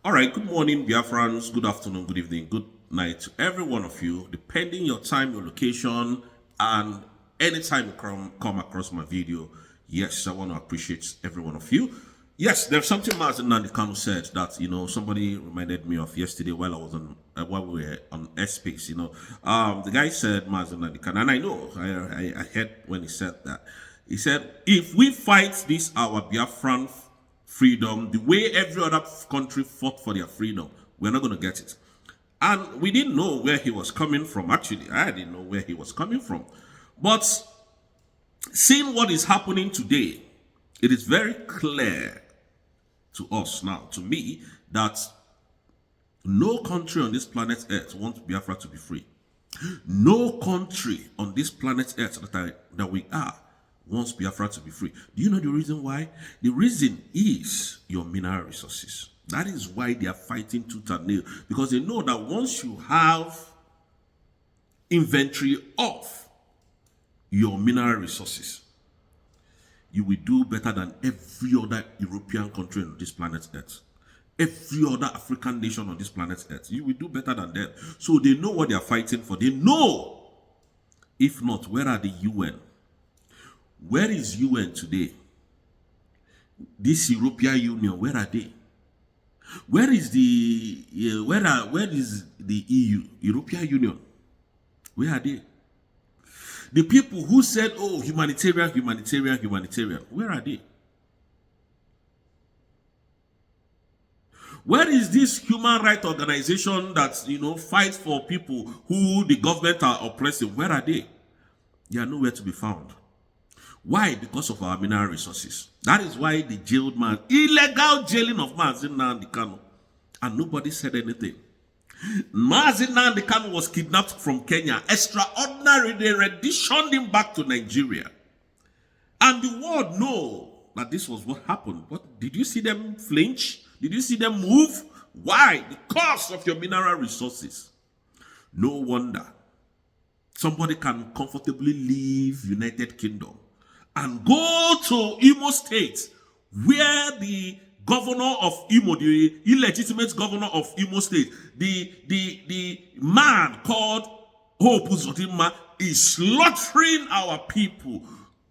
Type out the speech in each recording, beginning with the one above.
All right, good morning, Biafrans. Good afternoon, good evening, good night to every one of you, depending your time, your location, and anytime you come across my video. Yes, I want to appreciate every one of you. Yes, there's something Mazen Nandikano said that somebody reminded me of yesterday while I was on while we were on airspace. The guy said Mazen Nandikano, and I know I heard when he said that. He said, if we fight this our Biafran freedom the way every other country fought for their freedom, we're not going to get it. And we didn't know where he was coming from. Actually, I didn't know where he was coming from. But seeing what is happening today, it is very clear to us now, to me, that no country on this planet Earth wants Biafra to be free. No country on this planet Earth that we are wants Biafra to be free. Do you know the reason why? The reason is your mineral resources. That is why they are fighting tooth and nail. Because they know that once you have inventory of your mineral resources, you will do better than every other European country on this planet Earth. Every other African nation on this planet Earth. You will do better than them. So they know what they are fighting for. They know. If not, where are the UN? Where is UN today? This European Union, where are they? Where is the where is the EU, European Union? Where are they? The people who said, "Oh, humanitarian, humanitarian, humanitarian," where are they? Where is this human rights organization that fights for people who the government are oppressing? Where are they? They are nowhere to be found. Why? Because of our mineral resources. That is why the jailed man, illegal jailing of Mazen Nandikano, and nobody said anything. Mazen Nandikano was kidnapped from Kenya. Extraordinary, they renditioned him back to Nigeria. And the world know that this was what happened. But did you see them flinch? Did you see them move? Why? Because of your mineral resources. No wonder somebody can comfortably leave United Kingdom and go to Imo State, where the governor of Imo, the illegitimate governor of Imo State, the man called Hope Uzodinma, is slaughtering our people,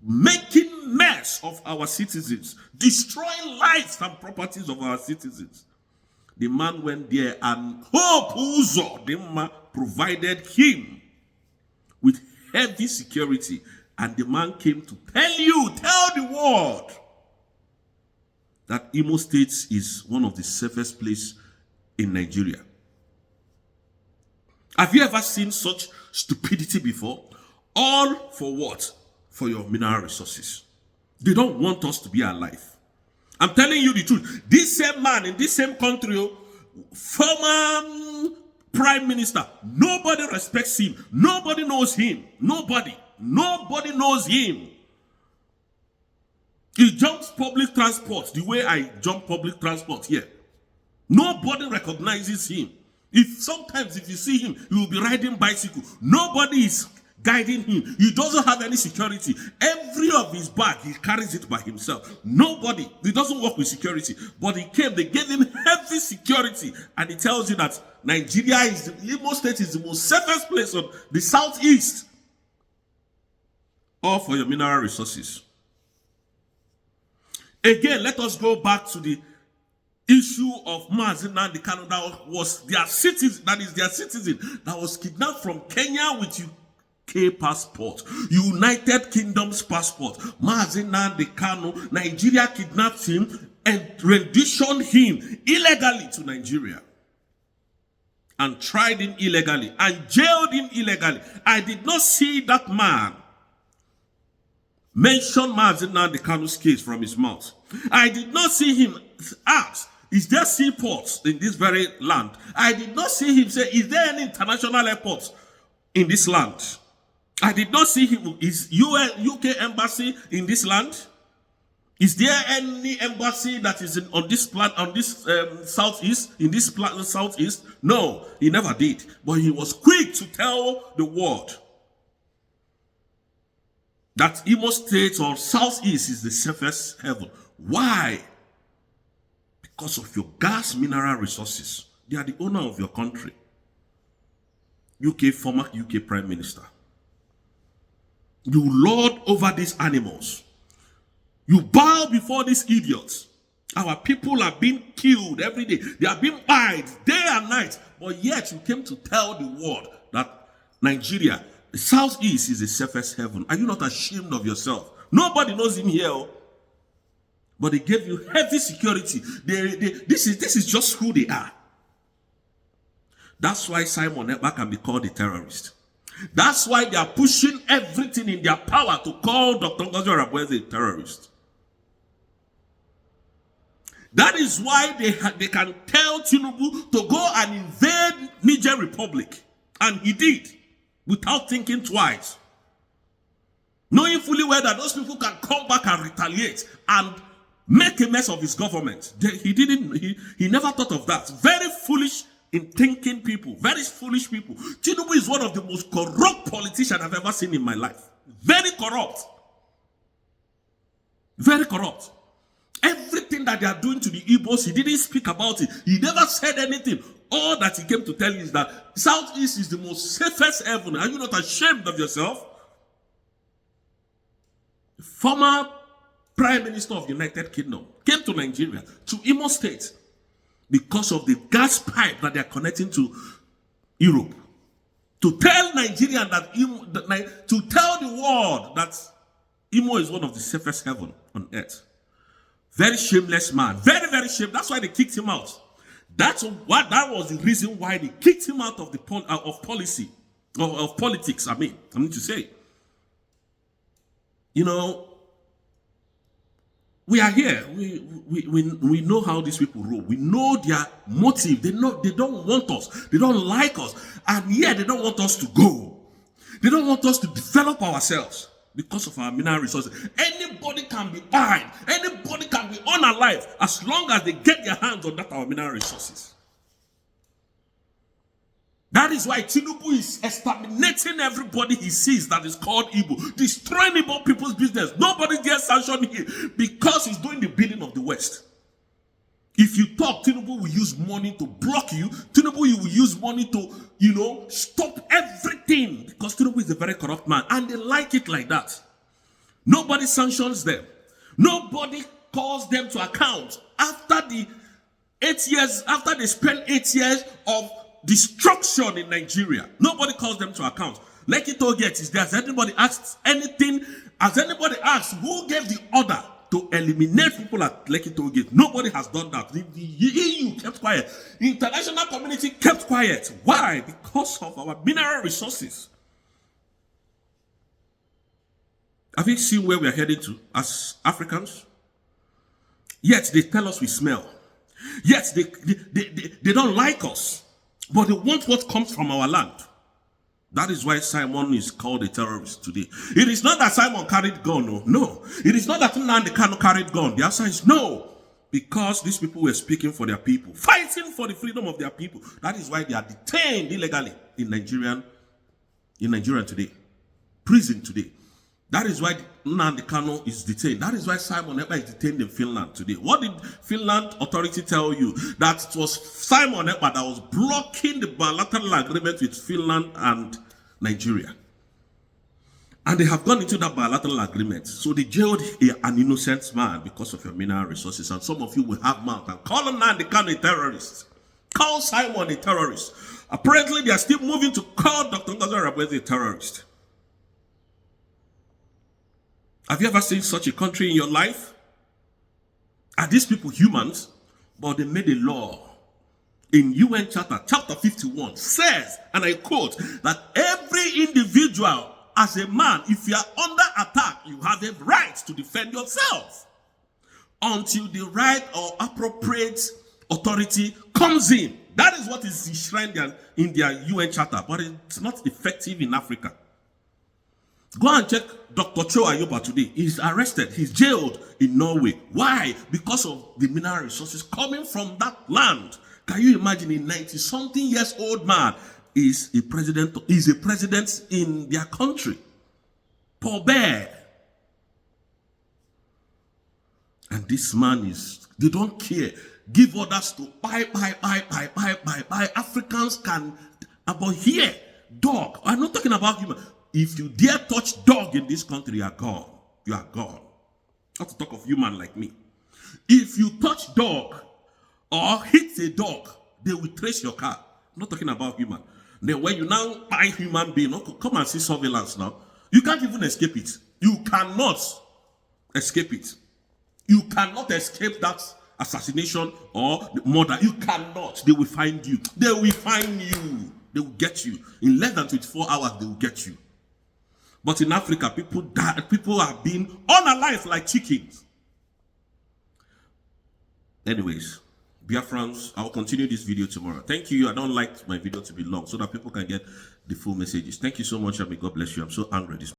making mess of our citizens, destroying lives and properties of our citizens. The man went there and Hope Uzodinma provided him with heavy security. And the man came to tell the world that Imo State is one of the safest places in Nigeria. Have you ever seen such stupidity before? All for what? For your mineral resources. They don't want us to be alive. I'm telling you the truth. This same man in this same country, former prime minister, nobody respects him. Nobody knows him. Nobody knows him. He jumps public transport the way I jump public transport here. Nobody recognizes him. Sometimes if you see him, he will be riding bicycle. Nobody is guiding him. He doesn't have any security. Every of his bag, he carries it by himself. Nobody. He doesn't work with security. But he came, they gave him heavy security. And he tells you that Nigeria Imo State is the most safest place on the southeast. All for your mineral resources. Again, let us go back to the issue of Mazen Nandikano that was their citizen, that was kidnapped from Kenya with UK passport, United Kingdom's passport. Mazen Nandikano, Nigeria kidnapped him and renditioned him illegally to Nigeria. And tried him illegally and jailed him illegally. I did not see that man mention Mazen Nandikano's case from his mouth. I did not see him ask, is there seaports in this very land? I did not see him say, is there any international airports in this land? I did not see him, is UK embassy in this land? Is there any embassy that is on this southeast, in this southeast? No, he never did. But he was quick to tell the world that Imo State or southeast is the safest heaven. Why? because of your gas mineral resources. They are the owner of your country. Former UK Prime Minister. You lord over these animals. You bow before these idiots. Our people are being killed every day. They are being buried day and night. But yet you came to tell the world that Nigeria, the Southeast, is the safest heaven. Are you not ashamed of yourself? Nobody knows him here. But they gave you heavy security. This is just who they are. That's why Simon Ekpa can be called a terrorist. That's why they are pushing everything in their power to call Dr. Ngozi Oreboweze a terrorist. That is why they can tell Tinubu to go and invade Niger Republic. And he did, without thinking twice. Knowing fully well that those people can come back and retaliate and make a mess of his government. He never thought of that. Very foolish in thinking people. Very foolish people. Tinubu is one of the most corrupt politicians I've ever seen in my life. Very corrupt. Very corrupt. Everything that they are doing to the Igbos, he didn't speak about it. He never said anything. All that he came to tell you is that Southeast is the most safest heaven. Are you not ashamed of yourself? Former Prime Minister of the United Kingdom came to Nigeria, to Imo State, because of the gas pipe that they are connecting to Europe. To tell Nigerians to tell the world that Imo is one of the safest heaven on earth. Very shameless man. Very, very shameless. That's why they kicked him out. That was the reason why they kicked him out of the of politics. I need to say. You know, we are here. We know how these people rule. We know their motive. They don't want us. They don't like us. And yet they don't want us to go. They don't want us to develop ourselves because of our mineral resources. Anybody can be buried. Anybody can be unalive as long as they get their hands on our mineral resources. That is why Tinubu is exterminating everybody he sees that is called Igbo, destroying Igbo people's business. Nobody gets sanctioned here because he's doing the bidding of the West. If you talk, Tinubu will use money to block you. Tinubu will use money to, stop everything, because Tinubu is a very corrupt man and they like it like that. Nobody sanctions them. Nobody calls them to account after the 8 years, after they spent 8 years of destruction in Nigeria. Nobody calls them to account. Lekki Toll Gate is there. Has anybody asked anything? Has anybody asked who gave the order to eliminate people at Lekki Toll Gate? Nobody has done that. The EU kept quiet. The international community kept quiet. Why? Because of our mineral resources. Have you seen where we are heading to as Africans? Yet they tell us we smell. Yet they don't like us. But they want what comes from our land. That is why Simon is called a terrorist today. It is not that Simon carried gun, no. It is not that Nnamdi Kanu carried gun. The answer is no. Because these people were speaking for their people, fighting for the freedom of their people. That is why they are detained illegally in Nigeria today. Prison today. That is why Nnamdi Kanu is detained. That is why Simon Ekpa is detained in Finland today. What did Finland authority tell you? That it was Simon Ekpa that was blocking the bilateral agreement with Finland and Nigeria. And they have gone into that bilateral agreement. So they jailed an innocent man because of your mineral resources. And some of you will have mouth and call Nnamdi Kanu a terrorist. Call Simon a terrorist. Apparently, they are still moving to call Dr. Ngozi Oreboweze a terrorist. Have you ever seen such a country in your life? Are these people humans? But they made a law in UN Charter, Chapter 51, says, and I quote, that every individual as a man, if you are under attack, you have a right to defend yourself until the right or appropriate authority comes in. That is what is enshrined in their UN Charter, but it's not effective in Africa. Go and check Dr. Cho Ayoba today. He's arrested. He's jailed in Norway. Why? Because of the mineral resources coming from that land. Can you imagine a 90-something years old man is a president in their country? Poor bear. And this man they don't care. give orders to buy. Africans can, but here, dog. I'm not talking about human. If you dare touch dog in this country, you are gone. You are gone. Not to talk of human like me. If you touch dog or hit a dog, they will trace your car. I'm not talking about human. Then when you now buy human being, come and see surveillance now. You can't even escape it. You cannot escape it. You cannot escape that assassination or murder. You cannot. They will find you. They will find you. They will get you. In less than 24 hours, they will get you. But in Africa, people die. People are being unalive like chickens. Anyways, Biafrans, I'll continue this video tomorrow. Thank you. I don't like my video to be long so that people can get the full messages. Thank you so much, and may God bless you. I'm so angry this